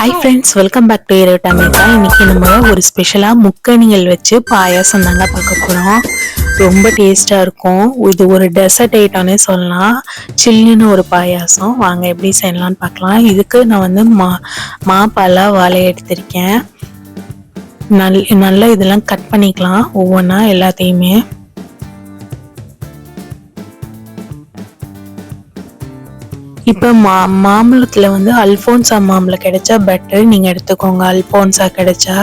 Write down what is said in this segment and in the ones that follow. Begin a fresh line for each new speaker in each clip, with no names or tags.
Hi friends, welcome back to Iravu Tamil. இன்னைக்கு நம்ம ஒரு ஸ்பெஷலாக முக்கணிகள் வச்சு பாயாசம் தாங்க பார்க்க போகிறோம். ரொம்ப டேஸ்ட்டாக இருக்கும். இது ஒரு டெசர்ட் ஐட்டம்னே சொல்லலாம். சில்லுன்னு ஒரு பாயாசம். வாங்க எப்படி செய்யலாம்னு பார்க்கலாம். இதுக்கு நான் வந்து மாப்பழ வாழை எடுத்திருக்கேன். நல்லா இதெல்லாம் கட் பண்ணிக்கலாம் ஒவ்வொன்றா எல்லாத்தையுமே. இப்போ மாம்பழத்தில் வந்து அல்ஃபோன்சா மாம்பழம் கிடைச்சா பெட்டர், நீங்கள் எடுத்துக்கோங்க அல்ஃபோன்சா கிடைச்சா.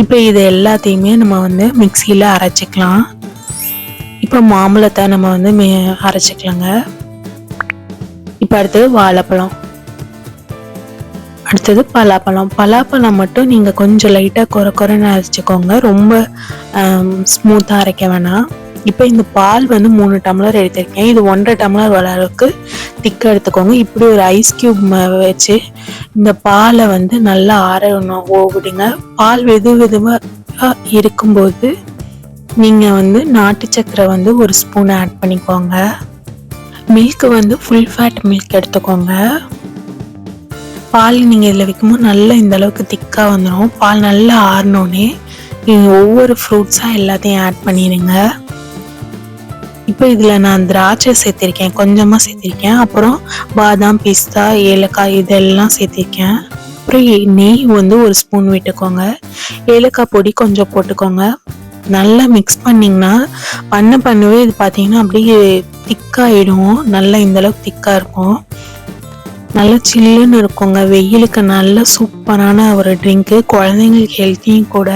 இப்போ இது எல்லாத்தையுமே நம்ம வந்து மிக்சியில் அரைச்சிக்கலாம். இப்போ மாம்பழத்தை நம்ம வந்து அரைச்சிக்கலாங்க. இப்போ அடுத்தது வாழைப்பழம், அடுத்தது பலாப்பழம் மட்டும் நீங்கள் கொஞ்சம் லைட்டாக குறைன்னு அரைச்சிக்கோங்க, ரொம்ப ஸ்மூத்தாக அரைக்க வேணாம். இப்போ இந்த பால் வந்து 3 டம்ளர் எடுத்திருக்கேன். இது 1.5 டம்ளர் வர அளவுக்கு திக்காக எடுத்துக்கோங்க. இப்படி ஒரு ஐஸ் கியூப் வச்சு இந்த பாலை வந்து நல்லா ஆறணும் விடுங்க. பால் வெதுவாக இருக்கும்போது நீங்கள் வந்து நாட்டு சக்கரை வந்து ஒரு ஸ்பூன் ஆட் பண்ணிக்கோங்க. மில்க் வந்து ஃபுல் ஃபேட் மில்க் எடுத்துக்கோங்க. பால் நீங்கள் இதில் வைக்கும்போது நல்லா இந்த அளவுக்கு திக்காக வந்துடும். பால் நல்லா ஆறினோடனே நீங்கள் ஒவ்வொரு ஃப்ரூட்ஸாக எல்லாத்தையும் ஆட் பண்ணிடுங்க. இப்போ இதில் நான் திராட்சை சேர்த்திருக்கேன், கொஞ்சமாக சேர்த்திருக்கேன். அப்புறம் பாதாம், பிஸ்தா, ஏலக்காய் இதெல்லாம் சேர்த்திருக்கேன். அப்புறம் நெய் வந்து ஒரு ஸ்பூன் விட்டுக்கோங்க. ஏலக்காய் பொடி கொஞ்சம் போட்டுக்கோங்க. நல்லா மிக்ஸ் பண்ணிங்கன்னா பண்ணவே இது பார்த்தீங்கன்னா அப்படியே திக்காகிடும். நல்லா இந்தளவுக்கு திக்காக இருக்கும். நல்லா சில்லுன்னு இருக்குங்க. வெயிலுக்கு நல்ல சூப்பரான ஒரு ட்ரிங்க்கு. குழந்தைங்களுக்கு ஹெல்த்தியும் கூட.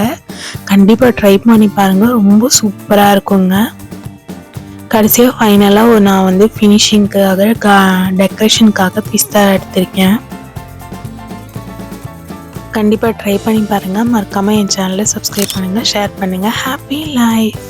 கண்டிப்பாக ட்ரை பண்ணி பாருங்கள், ரொம்ப சூப்பராக இருக்குங்க. கடைசியாக ஃபைனலாக நான் வந்து ஃபினிஷிங்க்காக டெக்கரேஷனுக்காக பிஸ்தா எடுத்திருக்கேன். கண்டிப்பாக ட்ரை பண்ணி பாருங்கள். மறக்காமல் என் சேனலை சப்ஸ்கிரைப் பண்ணுங்கள், ஷேர் பண்ணுங்கள். Happy life.